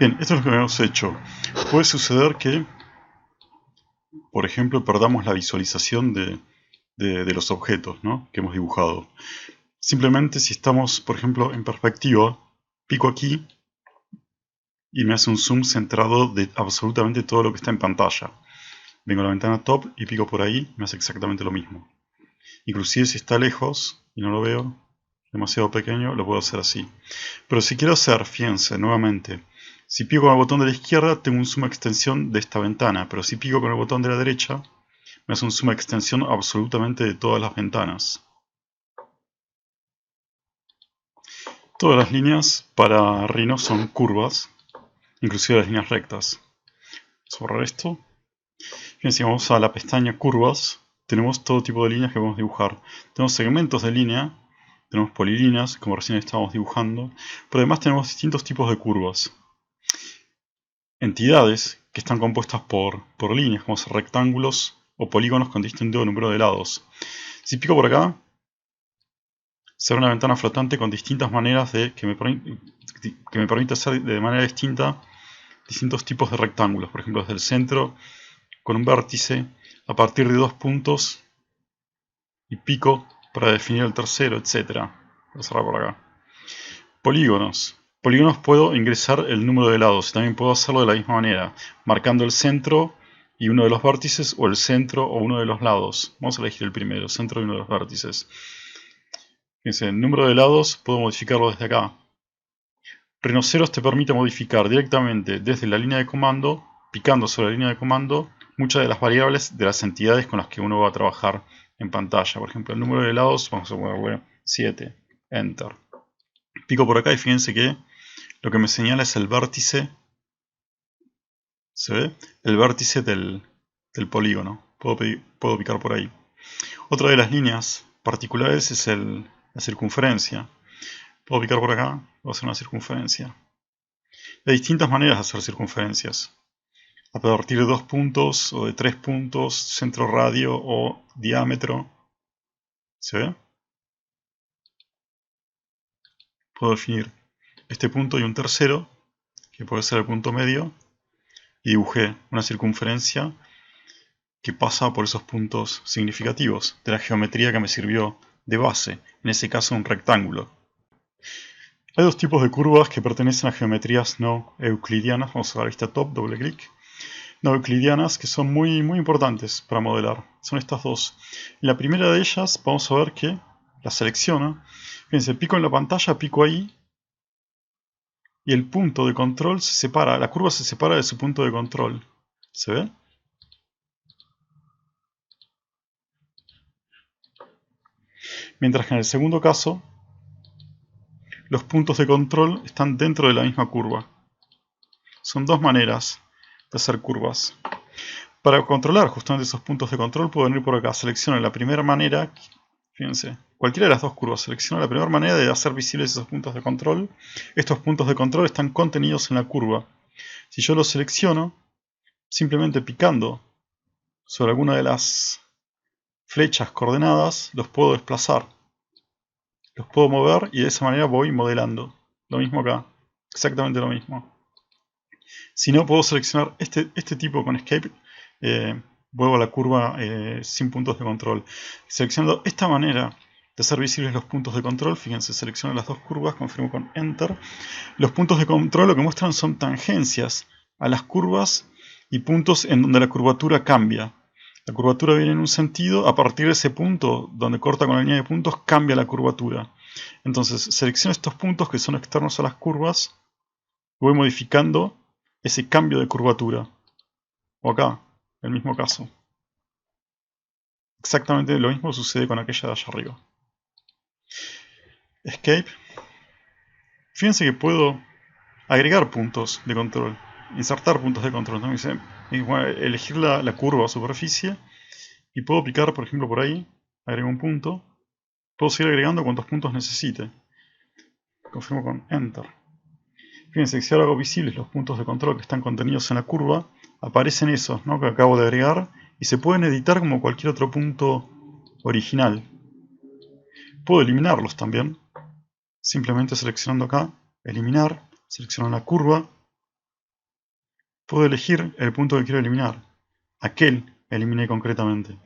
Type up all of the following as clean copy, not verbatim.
Bien, esto es lo que hemos hecho. Puede suceder que, por ejemplo, perdamos la visualización de los objetos, ¿no?, que hemos dibujado. Simplemente si estamos, por ejemplo, en perspectiva, pico aquí y me hace un zoom centrado de absolutamente todo lo que está en pantalla. Vengo a la ventana top y pico por ahí, me hace exactamente lo mismo. Inclusive si está lejos y no lo veo, demasiado pequeño, lo puedo hacer así. Pero si quiero hacer, fíjense, nuevamente, si pico con el botón de la izquierda, tengo un zoom extensión de esta ventana, pero si pico con el botón de la derecha, me hace un zoom extensión absolutamente de todas las ventanas. Todas las líneas para Rhino son curvas, inclusive las líneas rectas. Vamos a borrar esto. Fíjense, si vamos a la pestaña curvas, tenemos todo tipo de líneas que podemos dibujar. Tenemos segmentos de línea, tenemos polilíneas, como recién estábamos dibujando, pero además tenemos distintos tipos de curvas. Entidades que están compuestas por líneas, como ser rectángulos o polígonos con distinto número de lados. Si pico por acá, será una ventana flotante con distintas maneras que me permite hacer de manera distinta distintos tipos de rectángulos. Por ejemplo, desde el centro, con un vértice, a partir de dos puntos y pico para definir el tercero, etc. Voy a cerrar por acá. Polígonos. Polígonos puedo ingresar el número de lados. También puedo hacerlo de la misma manera, marcando el centro y uno de los vértices, o el centro o uno de los lados. Vamos a elegir el primero, centro y uno de los vértices. Fíjense, el número de lados puedo modificarlo desde acá. Rhinoceros te permite modificar directamente desde la línea de comando, picando sobre la línea de comando, muchas de las variables de las entidades con las que uno va a trabajar en pantalla. Por ejemplo, el número de lados, vamos a ponerle 7, Enter. Pico por acá y fíjense que lo que me señala es el vértice, ¿se ve? El vértice del polígono. Puedo picar por ahí. Otra de las líneas particulares es la circunferencia. Puedo picar por acá, voy a hacer una circunferencia. Hay distintas maneras de hacer circunferencias. A partir de 2 puntos o de 3 puntos, centro radio o diámetro. ¿Se ve? Puedo definir este punto y un tercero, que puede ser el punto medio, y dibujé una circunferencia que pasa por esos puntos significativos de la geometría que me sirvió de base, en ese caso un rectángulo. Hay dos tipos de curvas que pertenecen a geometrías no euclidianas. Vamos a la vista top, doble clic. No euclidianas, que son muy importantes para modelar. Son estas dos. En la primera de ellas vamos a ver que la selecciono. Fíjense, pico en la pantalla, pico ahí, y el punto de control se separa, la curva se separa de su punto de control. ¿Se ve? Mientras que en el segundo caso, los puntos de control están dentro de la misma curva. Son dos maneras de hacer curvas. Para controlar justamente esos puntos de control puedo venir por acá, selecciono la primera manera, fíjense, cualquiera de las dos curvas, selecciono la primera manera de hacer visibles esos puntos de control. Estos puntos de control están contenidos en la curva. Si yo los selecciono, simplemente picando sobre alguna de las flechas coordenadas, los puedo desplazar. Los puedo mover y de esa manera voy modelando. Lo mismo acá, exactamente lo mismo. Si no, puedo seleccionar este tipo con Escape. Vuelvo a la curva sin puntos de control. Seleccionando esta manera de hacer visibles los puntos de control, fíjense, selecciono las dos curvas, confirmo con Enter. Los puntos de control lo que muestran son tangencias a las curvas y puntos en donde la curvatura cambia. La curvatura viene en un sentido, a partir de ese punto donde corta con la línea de puntos cambia la curvatura. Entonces selecciono estos puntos que son externos a las curvas y voy modificando ese cambio de curvatura. O acá, el mismo caso. Exactamente lo mismo sucede con aquella de allá arriba. Escape. Fíjense que puedo agregar puntos de control, insertar puntos de control. Entonces, elegir la curva o superficie y puedo picar, por ejemplo, por ahí, agrego un punto. Puedo seguir agregando cuantos puntos necesite. Confirmo con Enter. Fíjense que si ahora hago visibles los puntos de control que están contenidos en la curva, aparecen esos, ¿no?, que acabo de agregar y se pueden editar como cualquier otro punto original. Puedo eliminarlos también, simplemente seleccionando acá, eliminar, selecciono la curva puedo elegir el punto que quiero eliminar. Aquel eliminé concretamente.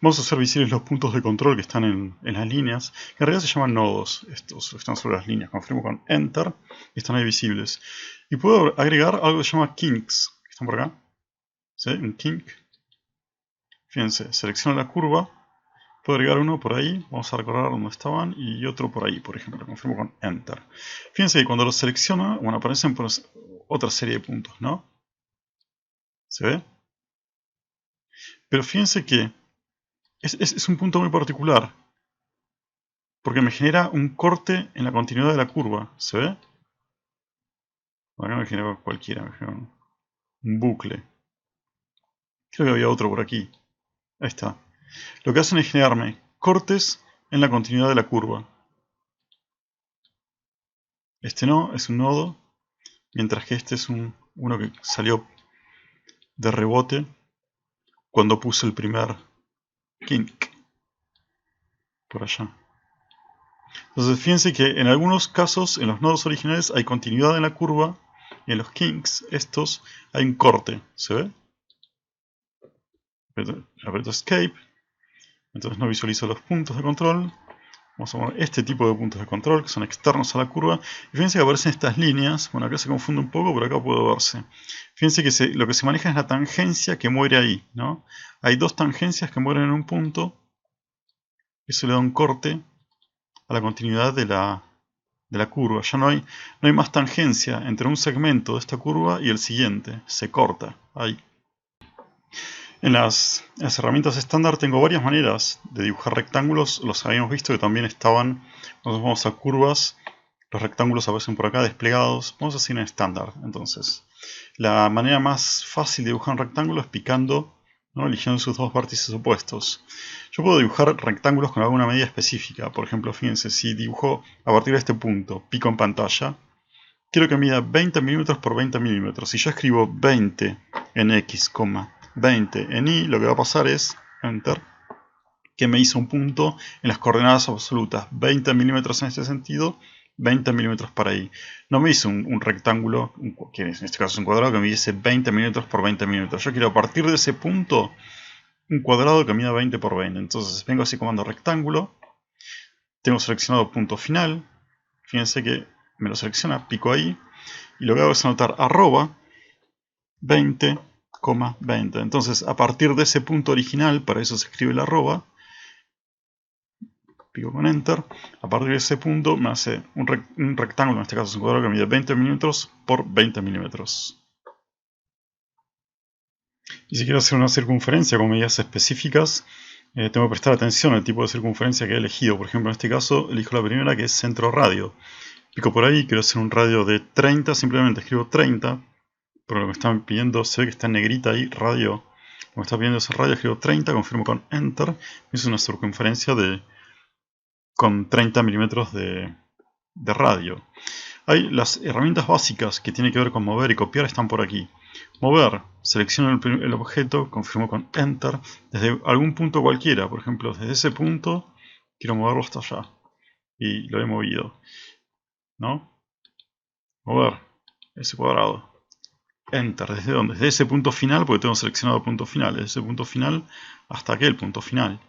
Vamos a hacer visibles los puntos de control que están en las líneas, que en realidad se llaman nodos. Estos están sobre las líneas. Confirmo con Enter y están ahí visibles. Y puedo agregar algo que se llama kinks, que están por acá. ¿Sí? Un kink. Fíjense, selecciono la curva. Puedo agregar uno por ahí, vamos a recordar dónde estaban, y otro por ahí, por ejemplo. Confirmo con Enter. Fíjense que cuando lo selecciona, bueno, aparecen pues otra serie de puntos, ¿no? ¿Se ve? Pero fíjense que es un punto muy particular, porque me genera un corte en la continuidad de la curva. ¿Se ve? Acá me genera cualquiera, me genera un bucle. Creo que había otro por aquí. Ahí está. Lo que hacen es generarme cortes en la continuidad de la curva. Este no, es un nodo, mientras que este es uno que salió de rebote cuando puse el primer kink por allá. Entonces fíjense que en algunos casos, en los nodos originales hay continuidad en la curva, y en los kinks, estos, hay un corte. ¿Se ve? Aprieto Escape, entonces no visualizo los puntos de control. Vamos a poner este tipo de puntos de control que son externos a la curva. Y fíjense que aparecen estas líneas. Bueno, acá se confunde un poco, pero acá puede verse. Fíjense que lo que se maneja es la tangencia que muere ahí, ¿no? Hay dos tangencias que mueren en un punto. Eso le da un corte a la continuidad de la curva. Ya no hay más tangencia entre un segmento de esta curva y el siguiente. Se corta ahí. En las herramientas estándar tengo varias maneras de dibujar rectángulos. Los habíamos visto que también estaban. Nosotros vamos a curvas. Los rectángulos aparecen por acá desplegados. Vamos a hacer en estándar. Entonces, la manera más fácil de dibujar un rectángulo es picando, ¿no? Eligiendo sus dos vértices opuestos. Yo puedo dibujar rectángulos con alguna medida específica. Por ejemplo, fíjense, si dibujo a partir de este punto, pico en pantalla, quiero que mida 20 milímetros por 20 milímetros. Si yo escribo 20 en X, 20 en Y, lo que va a pasar es, Enter, que me hizo un punto en las coordenadas absolutas. 20 milímetros en este sentido, 20 milímetros para ahí. No me hizo un rectángulo, que en este caso es un cuadrado, que me diese 20 milímetros por 20 milímetros. Yo quiero a partir de ese punto un cuadrado que mida 20 por 20. Entonces vengo así comando rectángulo. Tengo seleccionado punto final. Fíjense que me lo selecciona, pico ahí. Y lo que hago es anotar arroba 20,20. Entonces a partir de ese punto original, para eso se escribe el arroba, pico con Enter, a partir de ese punto me hace un rectángulo, en este caso es un cuadrado que mide 20 milímetros por 20 milímetros. Y si quiero hacer una circunferencia con medidas específicas, tengo que prestar atención al tipo de circunferencia que he elegido. Por ejemplo, en este caso, elijo la primera, que es centro radio. Pico por ahí, quiero hacer un radio de 30, simplemente escribo 30, pero lo que me están pidiendo, se ve que está en negrita ahí, radio. Lo que me está pidiendo ese radio, escribo 30, confirmo con Enter, es una circunferencia con 30 milímetros de radio. Las herramientas básicas que tienen que ver con mover y copiar están por aquí. Mover, selecciono el objeto, confirmo con Enter, desde algún punto cualquiera. Por ejemplo, desde ese punto quiero moverlo hasta allá. Y lo he movido, ¿no? Mover ese cuadrado. Enter, ¿desde dónde? Desde ese punto final, porque tengo seleccionado punto final. Desde ese punto final hasta aquel punto final.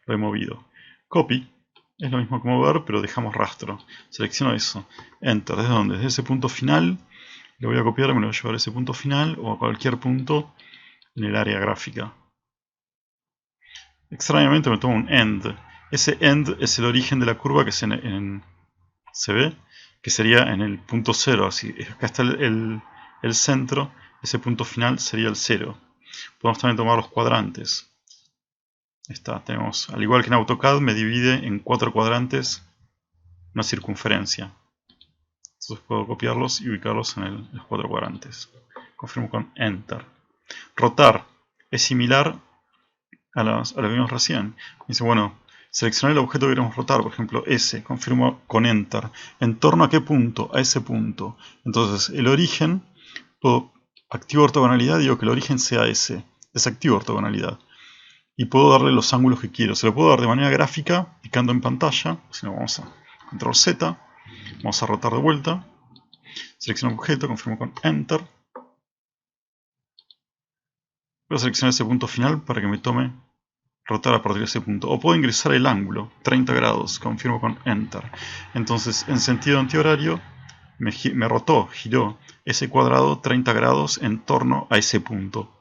Lo he movido. Copy. Es lo mismo que mover, pero dejamos rastro. Selecciono eso. Enter. ¿Desde dónde? Desde ese punto final. Lo voy a copiar, me lo voy a llevar a ese punto final o a cualquier punto en el área gráfica. Extrañamente me tomo un end. Ese end es el origen de la curva que se ve, que sería en el punto 0. Así, acá está el centro. Ese punto final sería el 0. Podemos también tomar los cuadrantes. Tenemos, al igual que en AutoCAD, me divide en 4 cuadrantes una circunferencia. Entonces puedo copiarlos y ubicarlos en los 4 cuadrantes. Confirmo con Enter. Rotar es similar a lo que vimos recién. Dice, bueno, seleccionar el objeto que queremos rotar, por ejemplo, S. Confirmo con Enter. ¿En torno a qué punto? A ese punto. Entonces, el origen, activo ortogonalidad, digo que el origen sea ese. Desactivo ortogonalidad. Y puedo darle los ángulos que quiero. Se lo puedo dar de manera gráfica, picando en pantalla. Si no, vamos a Control Z. Vamos a rotar de vuelta. Selecciono objeto, confirmo con Enter. Voy a seleccionar ese punto final para que me tome rotar a partir de ese punto. O puedo ingresar el ángulo, 30 grados, confirmo con Enter. Entonces, en sentido antihorario, me giró ese cuadrado 30 grados en torno a ese punto.